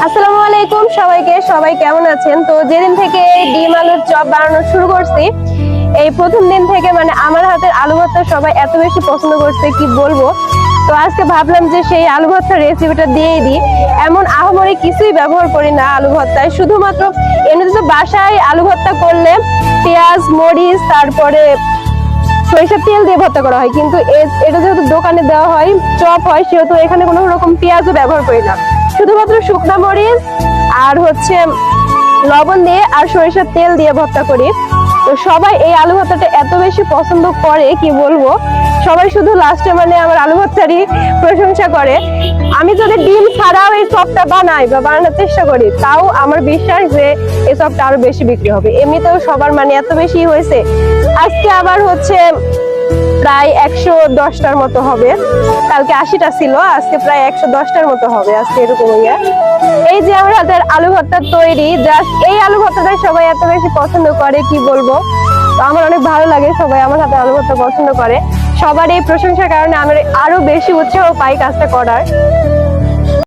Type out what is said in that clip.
আসসালামু আলাইকুম সবাইকে। সবাই কেমন আছেন? তো যেদিন থেকে এই ডিম আলুর চপ বানানো শুরু করছি, এই প্রথম দিন থেকে মানে আমার হাতের আলু ভর্তা সবাই এত বেশি পছন্দ করছে কি বলবো। তো আজকে ভাবলাম যে সেই আলু ভর্তার রেসিপিটা দিয়েই দিই। এমন আহামরি কিছুই ব্যবহার করি না আলু ভর্তায়, শুধুমাত্র এমনিতে তো বাসায় আলু ভর্তা করলে পেঁয়াজ মরিচ তারপরে সরিষার তেল দিয়ে ভর্তা করা হয়, কিন্তু এটা যেহেতু দোকানে দেওয়া হয় চপ হয়, সেহেতু এখানে কোনো রকম পেঁয়াজও ব্যবহার করি না। শুধুমাত্র শুকনা মরিচ আর হচ্ছে লবণ দিয়ে আর সরিষার তেল দিয়ে ভর্তা করি। তো সবাই এই আলু ভর্তাটা এত বেশি পছন্দ করে কি বলবো। সবাই শুধু লাস্টে মানে আমার আলু ভর্তারই প্রশংসা করে। আমি যদি ডিম ছাড়াও এই চপটা বানাই বা বানানোর চেষ্টা করি, তাও আমার বিশ্বাস যে এই চপটা আরো বেশি বিক্রি হবে। এমনিতেও সবার মানে এত বেশি হয়েছে। আজকে আবার হচ্ছে প্রায় 110টার মতো হবে, কালকে 80টা ছিল, আজকে প্রায় 110টার মতো হবে আজকে এরকম ইয়ে। এই যে আমার হাতের আলু ভর্তা তৈরি, জাস্ট এই আলু ভর্তাটা সবাই এত বেশি পছন্দ করে কি বলবো। তো আমার অনেক ভালো লাগে সবাই আমার হাতে আলু ভর্তা পছন্দ করে। সবার এই প্রশংসার কারণে আমার আরো বেশি উৎসাহ পাই কাজটা করার।